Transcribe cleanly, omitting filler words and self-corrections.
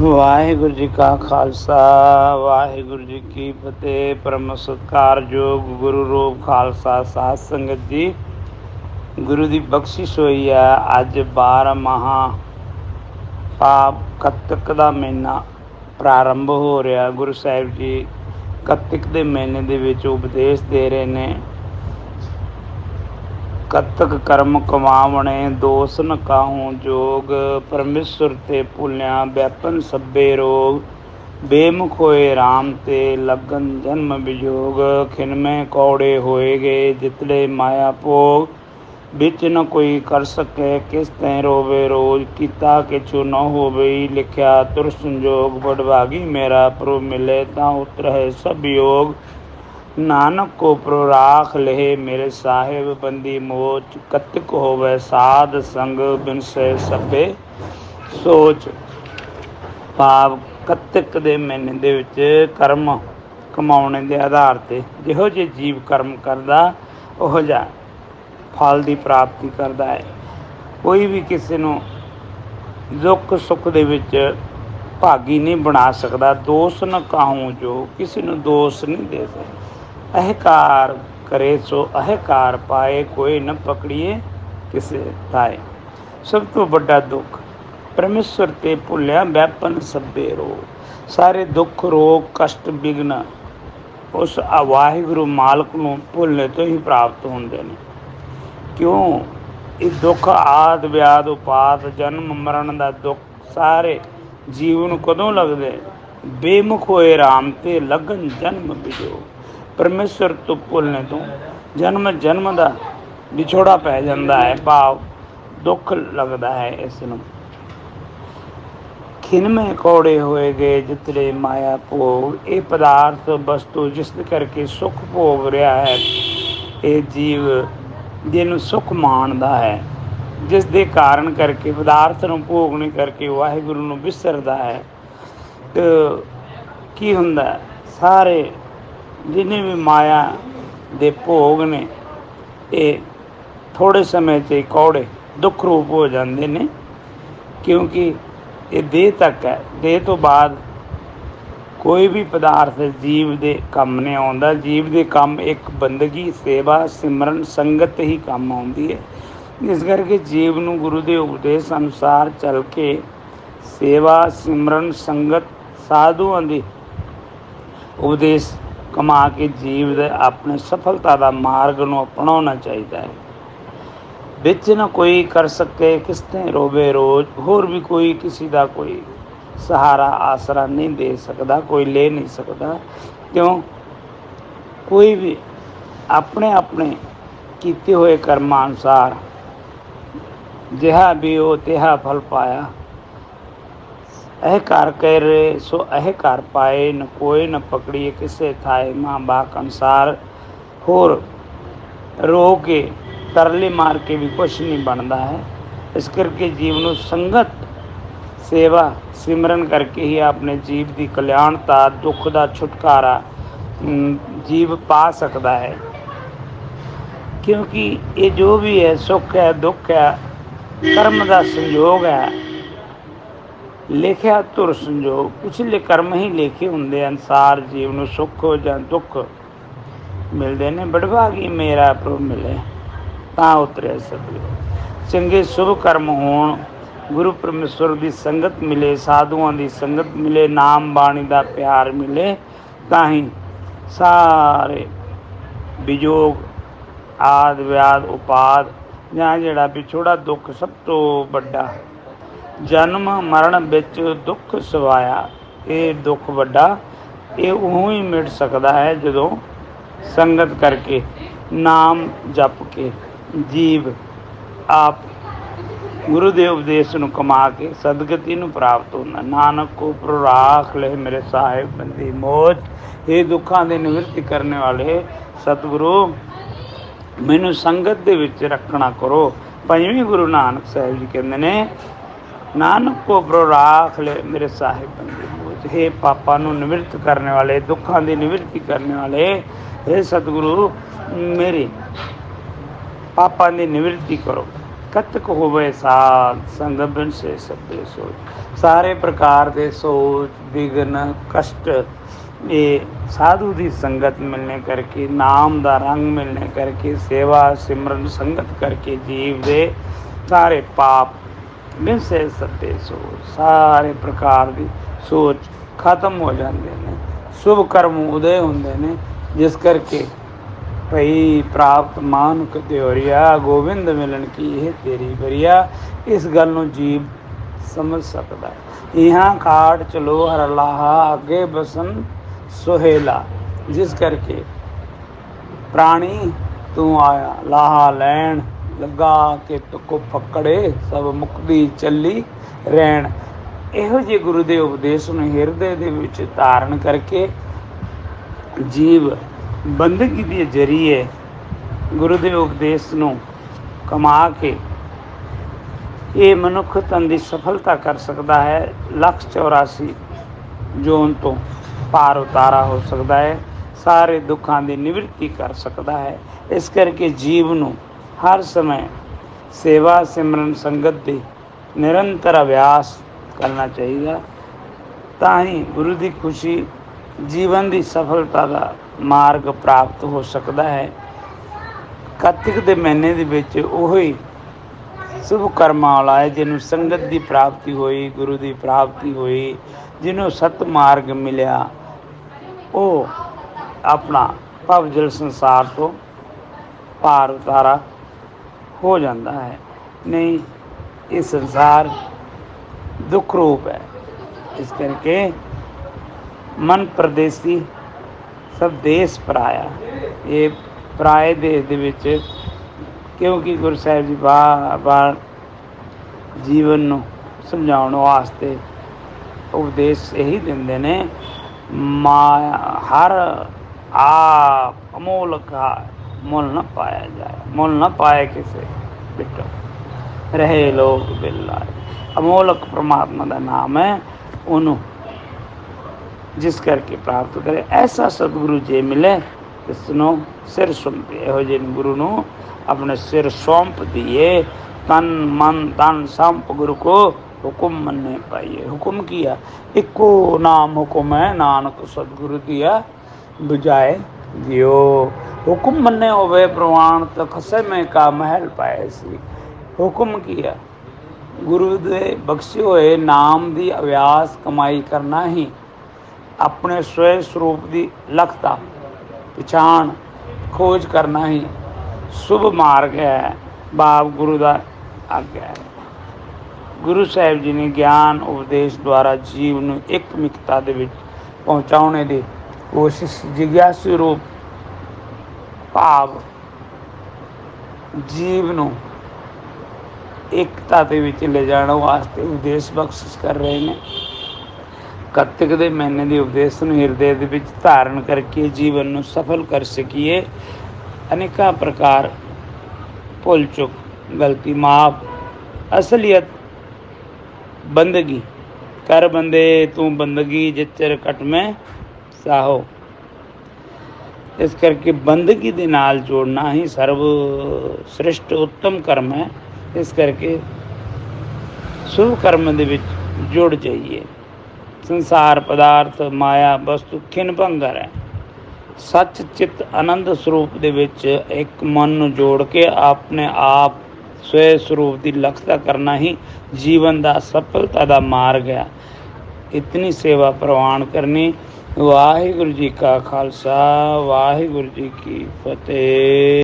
ਵਾਹਿਗੁਰੂ ਜੀ ਕਾ ਖਾਲਸਾ ਵਾਹਿਗੁਰੂ ਜੀ ਕੀ ਫਤਿਹ। ਪਰਮ ਸਤਿਕਾਰਯੋਗ ਗੁਰੂ ਰੂਪ ਖਾਲਸਾ ਸਾਧ ਸੰਗਤ ਜੀ, ਗੁਰੂ ਦੀ ਬਖਸ਼ਿਸ਼ ਹੋਈ ਹੈ। ਅੱਜ 12 ਮਹਾ ਪਾਪ ਕੱਤਕ ਦਾ ਮਹੀਨਾ ਪ੍ਰਾਰੰਭ ਹੋ ਰਿਹਾ। ਗੁਰੂ ਸਾਹਿਬ ਜੀ ਕੱਤਕ ਦੇ ਮਹੀਨੇ ਦੇ ਵਿੱਚ ਉਪਦੇਸ਼ ਦੇ ਰਹੇ ਨੇ। ਕੱਤਕ ਕਰਮ ਕਮਾਵਣੇ ਦੋਸ ਨ ਕਾਹੂ ਜੋਗ, ਪਰਮੇਸ਼ਵਰ ਤੇ ਭੁੱਲਿਆ ਵੈਪਨ ਸਭੇ ਰੋਗ, ਬੇਮੁਖ ਹੋਏ ਰਾਮ ਤੇ ਲਗਨ ਜਨਮ ਵਿਜੋਗ, ਖਿਨਮੇ ਕੌੜੇ ਹੋਏ ਗਏ ਜਿਤਲੇ ਮਾਇਆ ਭੋਗ, ਵਿੱਚ ਨ ਕੋਈ ਕਰ ਸਕੇ ਕਿਸ ਤੈ ਰੋਵੇ ਰੋਜ਼, ਕੀਤਾ ਕਿਛੁ ਨ ਹੋਵੇ ਲਿਖਿਆ ਤੁਰ ਸੰਜੋਗ, ਬੜਭਾਗੀ ਮੇਰਾ ਪ੍ਰਭੁ ਮਿਲੇ ਤਾਂ ਉਤਰਹਿ ਸਭ ਯੋਗ, ਨਾਨਕ ਕੋ ਪ੍ਰਭੁ ਰਾਖ ਲਹੇ ਮੇਰੇ ਸਾਹਿਬ ਬੰਦੀ ਮੋਚ, ਕੱਤਕ ਹੋਵੇ ਸਾਧ ਸੰਗ ਬਿਨਸੈ ਸਭੇ ਸੋਚ। ਭਾਵ ਕੱਤਕ ਦੇ ਮਹੀਨੇ ਦੇ ਵਿੱਚ ਕਰਮ ਕਮਾਉਣੇ ਦੇ ਆਧਾਰ 'ਤੇ ਜਿਹੋ ਜਿਹੇ ਜੀਵ ਕਰਮ ਕਰਦਾ ਉਹੋ ਜਿਹਾ ਫਲ ਦੀ ਪ੍ਰਾਪਤੀ ਕਰਦਾ ਹੈ। ਕੋਈ ਵੀ ਕਿਸੇ ਨੂੰ ਦੁੱਖ ਸੁੱਖ ਦੇ ਵਿੱਚ ਭਾਗੀ ਨਹੀਂ ਬਣਾ ਸਕਦਾ। ਦੋਸ਼ ਨ ਕਾਹੂ ਜੋ, ਕਿਸੇ ਨੂੰ ਦੋਸ਼ ਨਹੀਂ ਦੇ ਸਕਦਾ। ਅਹੰਕਾਰ ਕਰੇ ਸੋ ਅਹੰਕਾਰ ਪਾਏ, ਕੋਈ ਨ ਪਕੜੀਏ ਕਿਸੇ ਤਾਏ। ਸਭ ਤੋਂ ਵੱਡਾ ਦੁੱਖ ਪਰਮੇਸ਼ਵਰ ਤੇ ਭੁੱਲਿਆ ਵੈਪਨ ਸਭੇ ਰੋਗ। ਸਾਰੇ ਦੁੱਖ ਰੋਗ ਕਸ਼ਟ ਵਿਘਨ ਉਸ ਵਾਹਿਗੁਰੂ ਮਾਲਕ ਨੂੰ ਭੁੱਲਣੇ ਤੋਂ ਹੀ ਪ੍ਰਾਪਤ ਹੁੰਦੇ ਨੇ। ਕਿਉਂ? ਇਹ ਦੁੱਖ ਆਦ ਵਿਆਦ ਉਪਾਦ ਜਨਮ ਮਰਨ ਦਾ ਦੁੱਖ ਸਾਰੇ ਜੀਵ ਨੂੰ ਕਦੋਂ ਲੱਗਦੇ? ਬੇਮੁਖ ਹੋਏ ਰਾਮ ਤੇ ਲਗਨ ਜਨਮ ਵਿਜੋਗ। ਪਰਮੇਸ਼ਵਰ ਤੋਂ ਭੁੱਲਣੇ ਤੋਂ ਜਨਮ ਜਨਮ ਦਾ ਵਿਛੋੜਾ ਪੈ ਜਾਂਦਾ ਹੈ। ਭਾਵ ਦੁੱਖ ਲੱਗਦਾ ਹੈ ਇਸ ਨੂੰ। ਖਿਨਮੇ ਕੌੜੇ ਹੋਏ ਗਏ ਜਿਤਲੇ ਮਾਇਆ ਭੋਗ। ਇਹ ਪਦਾਰਥ ਵਸਤੂ ਜਿਸ ਕਰਕੇ ਸੁੱਖ ਭੋਗ ਰਿਹਾ ਹੈ, ਇਹ ਜੀਵ ਜਿਹਨੂੰ ਸੁੱਖ ਮਾਣਦਾ ਹੈ, ਜਿਸ ਦੇ ਕਾਰਨ ਕਰਕੇ ਪਦਾਰਥ ਨੂੰ ਭੋਗਣੇ ਕਰਕੇ ਵਾਹਿਗੁਰੂ ਨੂੰ ਵਿਸਰਦਾ ਹੈ, ਕੀ ਹੁੰਦਾ? ਸਾਰੇ ਜਿੰਨੇ ਵੀ ਮਾਇਆ ਦੇ ਭੋਗ ਨੇ ਇਹ ਥੋੜ੍ਹੇ ਸਮੇਂ 'ਚ ਕੌੜੇ ਦੁੱਖ ਰੂਪ ਹੋ ਜਾਂਦੇ ਨੇ। ਕਿਉਂਕਿ ਇਹ ਦੇਹ ਤੱਕ ਹੈ। ਦੇਹ ਤੋਂ ਬਾਅਦ ਕੋਈ ਵੀ ਪਦਾਰਥ ਜੀਵ ਦੇ ਕੰਮ ਨਹੀਂ ਆਉਂਦਾ। ਜੀਵ ਦੇ ਕੰਮ ਇੱਕ ਬੰਦਗੀ ਸੇਵਾ ਸਿਮਰਨ ਸੰਗਤ ਹੀ ਕੰਮ ਆਉਂਦੀ ਹੈ। ਇਸ ਕਰਕੇ ਜੀਵ ਨੂੰ ਗੁਰੂ ਦੇ ਉਪਦੇਸ਼ ਅਨੁਸਾਰ ਚੱਲ ਕੇ ਸੇਵਾ ਸਿਮਰਨ ਸੰਗਤ ਸਾਧੂਆਂ ਦੀ ਉਪਦੇਸ਼ ਕਮਾ ਕੇ ਜੀਵ ਦੇ ਆਪਣੇ ਸਫਲਤਾ ਦਾ ਮਾਰਗ ਨੂੰ ਅਪਣਾਉਣਾ ਚਾਹੀਦਾ ਹੈ। ਵਿੱਚ ਨਾ ਕੋਈ ਕਰ ਸਕੇ ਕਿਸ ਤੇ ਰੋਵੇ ਰੋਜ਼। ਹੋਰ ਵੀ ਕੋਈ ਕਿਸੇ ਦਾ ਕੋਈ ਸਹਾਰਾ ਆਸਰਾ ਨਹੀਂ ਦੇ ਸਕਦਾ, ਕੋਈ ਲੈ ਨਹੀਂ ਸਕਦਾ। ਕਿਉਂ? ਕੋਈ ਵੀ ਆਪਣੇ ਆਪਣੇ ਕੀਤੇ ਹੋਏ ਕਰਮਾਂ ਅਨੁਸਾਰ ਜਿਹਾ ਵੀ ਉਹ ਤਿਹਾ ਫਲ ਪਾਇਆ। ਇਹ ਘਰ ਕਹਿ ਰਹੇ ਸੋ ਇਹ ਘਰ ਪਾਏ, ਨ ਕੋਈ ਨ ਪਕੜੀਏ ਕਿਸੇ ਥਾਏ। ਮਾਂ ਬਾਪ ਅਨੁਸਾਰ ਹੋਰ ਰੋ ਕੇ ਤਰਲੇ ਮਾਰ ਕੇ ਵੀ ਕੁਛ ਨਹੀਂ ਬਣਦਾ ਹੈ। ਇਸ ਕਰਕੇ ਜੀਵ ਨੂੰ ਸੰਗਤ ਸੇਵਾ ਸਿਮਰਨ ਕਰਕੇ ਹੀ ਆਪਣੇ ਜੀਵ ਦੀ ਕਲਿਆਣਤਾ ਦੁੱਖ ਦਾ ਛੁਟਕਾਰਾ ਜੀਵ ਪਾ ਸਕਦਾ ਹੈ। ਕਿਉਂਕਿ ਇਹ ਜੋ ਵੀ ਹੈ ਸੁੱਖ ਹੈ ਦੁੱਖ ਹੈ ਕਰਮ ਦਾ ਸੰਯੋਗ ਹੈ। ਲਿਖਿਆ ਧੁਰ ਸੰਜੋਗ। ਪਿਛਲੇ ਕਰਮ ਹੀ ਲੇਖੇ ਹੁੰਦੇ ਅਨੁਸਾਰ ਜੀਵ ਨੂੰ ਸੁੱਖ ਜਾਂ ਦੁੱਖ ਮਿਲਦੇ ਨੇ। ਬੜਭਾਗੀ ਮੇਰਾ ਪ੍ਰਭੂ ਮਿਲੇ ਤਾਂ ਉਤਰਿਆ ਸਭ ਯੋਗ। ਚੰਗੇ ਸ਼ੁਭ ਕਰਮ ਹੋਣ, ਗੁਰੂ ਪਰਮੇਸ਼ਵਰ ਦੀ ਸੰਗਤ ਮਿਲੇ, ਸਾਧੂਆਂ ਦੀ ਸੰਗਤ ਮਿਲੇ, ਨਾਮ ਬਾਣੀ ਦਾ ਪਿਆਰ ਮਿਲੇ, ਤਾਂ ਹੀ ਸਾਰੇ ਵਿਜੋਗ ਆਦ ਵਿਆਦ ਉਪਾਦ ਜਾਂ ਜਿਹੜਾ ਵਿਛੋੜਾ ਦੁੱਖ ਸਭ ਤੋਂ ਵੱਡਾ ਜਨਮ ਮਰਨ ਵਿੱਚ ਦੁੱਖ ਸਵਾਇਆ, ਇਹ ਦੁੱਖ ਵੱਡਾ ਇਹ ਉਹ ਹੀ ਮਿਟ ਸਕਦਾ ਹੈ ਜਦੋਂ ਸੰਗਤ ਕਰਕੇ ਨਾਮ ਜਪ ਕੇ ਜੀਵ ਆਪ ਗੁਰੂ ਦੇ ਉਪਦੇਸ਼ ਨੂੰ ਕਮਾ ਕੇ ਸਦਗਤੀ ਨੂੰ ਪ੍ਰਾਪਤ ਹੁੰਦਾ। ਨਾਨਕ ਕੋ ਪ੍ਰਭੁ ਰਾਖ ਲਏ ਮੇਰੇ ਸਾਹਿਬ ਬੰਦੀ ਮੋਚ। ਇਹ ਦੁੱਖਾਂ ਦੇ ਨਿਵਰਤੀ ਕਰਨ ਵਾਲੇ ਸਤਿਗੁਰੂ ਮੈਨੂੰ ਸੰਗਤ ਦੇ ਵਿੱਚ ਰੱਖਣਾ ਕਰੋ। ਪੰਜਵੇਂ ਗੁਰੂ ਨਾਨਕ ਸਾਹਿਬ ਜੀ ਕਹਿੰਦੇ ਨੇ, ਨਾਨਕ ਕੋ ਪ੍ਰਭੁ ਰਾਖ ਲਏ ਮੇਰੇ ਸਾਹਿਬ ਬੰਦੀ ਮੋਚ। ਇਹ ਪਾਪਾਂ ਨੂੰ ਨਿਵਰਤ ਕਰਨ ਵਾਲੇ, ਦੁੱਖਾਂ ਦੀ ਨਿਵਰਤੀ ਕਰਨ ਵਾਲੇ, ਇਹ ਸਤਿਗੁਰੂ ਮੇਰੇ ਪਾਪਾਂ ਦੀ ਨਿਵਰਤੀ ਕਰੋ। कतक होवे साध संग बिन से सभे सोच। सारे प्रकार के सोच विघ्न कष्ट ये साधु की संगत मिलने करके, नाम का रंग मिलने करके, सेवा सिमरन संगत करके जीव दे सारे पाप बिन से सभे सोच, सारे प्रकार की सोच खत्म हो जाते हैं। शुभ कर्म उदय होंगे ने, जिस करके भई प्राप्त मानुक त्योरिया, गोविंद मिलन की यह तेरी बरिया। इस गल नूं जीव समझ सकता है। यहाँ काट चलो हर लाहा, अगे बसन सुहेला। जिस करके प्राणी तू आया लाहा लैन, लगा के तुको पकड़े सब मुक्ति चली रैन। ਇਹੋ ਜਿਹੇ ਗੁਰੂ ਦੇ ਉਪਦੇਸ਼ ਨੂੰ ਹਿਰਦੇ ਦੇ ਵਿੱਚ ਧਾਰਨ ਕਰਕੇ ਜੀਵ ਬੰਦਗੀ ਦੇ ਜ਼ਰੀਏ ਗੁਰੂ ਦੇ ਉਪਦੇਸ਼ ਨੂੰ ਕਮਾ ਕੇ ਇਹ ਮਨੁੱਖ ਤਨ ਦੀ ਸਫਲਤਾ ਕਰ ਸਕਦਾ ਹੈ। 184 ਜੋਨ ਤੋਂ ਪਾਰ ਉਤਾਰਾ ਹੋ ਸਕਦਾ ਹੈ, ਸਾਰੇ ਦੁੱਖਾਂ ਦੀ ਨਿਵਰਤੀ ਕਰ ਸਕਦਾ ਹੈ। ਇਸ ਕਰਕੇ ਜੀਵ ਨੂੰ ਹਰ ਸਮੇਂ ਸੇਵਾ ਸਿਮਰਨ ਸੰਗਤ ਦੇ ਨਿਰੰਤਰ ਅਭਿਆਸ करना चाहिए। ताही गुरु की खुशी जीवन की सफलता का मार्ग प्राप्त हो सकता है। कार्तिक के महीने के विच ओही शुभ कर्मा वाला है जिन्होंने संगत की प्राप्ति हुई, गुरु की प्राप्ति हुई, जिन्होंने सत मार्ग मिलिया, वो अपना भवजल संसार तो पार उतारा हो जाता है। नहीं ये संसार दुख रूप है। इस करके मन परदेसी सब देश पराया। ये पराए देश दे विच क्योंकि गुरु साहिब जी बार जीवन नूं समझाउण वास्ते उपदेश यही दिंदे ने, माया हर आप अमोलक मुल न पाया जाए, मुल न पाए किसे बिटो रहे लोग बिल्लाए। अमोलक परमात्मा का नाम है, उन्होंने जिस करके प्राप्त करे। ऐसा सतगुरु जे मिले इसनों सिर सौंपे। यहो जिन गुरु नूं अपने सिर सौंप दिए, तन मन धन संप गुरु को हुक्म मन्ने पाइए। हुक्म किया इको नाम हुक्म है, नानक सतगुरु दिया बुझाए दियो। हुक्म मन्ने होवे प्रवान तो खसे में का महल पाए सी। हुक्म किया गुरु दे बख्शे हुए नाम की अभ्यास कमाई करना ही अपने स्वयं स्वरूप की लखता पछाण खोज करना ही शुभ मार्ग है। बाप गुरु का आग्या है। गुरु साहिब जी ने ज्ञान उपदेश द्वारा जीव नूं एकमिकता दे विच पहुँचाने की कोशिश, जिग्यासु रूप भाव जीव नूं एकता ਦੇ ਵਿੱਚ ਲੈ ਜਾਣ ਵਾਸਤੇ ਉਪਦੇਸ਼ ਬਖਸ਼ਿਸ਼ ਕਰ ਰਹੇ ਨੇ। ਕੱਤਕ ਦੇ ਮਹੀਨੇ ਦੇ ਉਪਦੇਸ਼ ਨੂੰ ਹਿਰਦੇ ਦੇ ਵਿੱਚ ਧਾਰਨ ਕਰਕੇ ਜੀਵਨ ਨੂੰ ਸਫਲ ਕਰ ਸਕੀਏ। ਅਨੇਕਾਂ ਪ੍ਰਕਾਰ ਭੁੱਲ ਚੁੱਕ ਗਲਤੀ ਮਾਫ, ਅਸਲੀਅਤ ਬੰਦਗੀ ਕਰ ਬੰਦੇ ਤੂੰ ਬੰਦਗੀ ਜਿੱਚਰ ਕਟ ਮੈਂ ਸਾਹੋ। ਇਸ ਕਰਕੇ ਬੰਦਗੀ ਦੇ ਨਾਲ ਜੋੜਨਾ ਹੀ ਸਰਵ ਸ੍ਰਿਸ਼ਟ ਉੱਤਮ ਕਰਮ ਹੈ। इस करके शुभ कर्म दे विच जुड़ जाइए। संसार पदार्थ माया वस्तु खिन भंगर है। सच चित आनंद स्वरूप दे विच एक मन नूं जोड़ के अपने आप स्वय स्वरूप की लक्ष्यता करना ही जीवन का सफलता का मार्ग है। इतनी सेवा प्रवान करनी। वाहिगुरु जी का खालसा, वाहिगुरु जी की फतेह।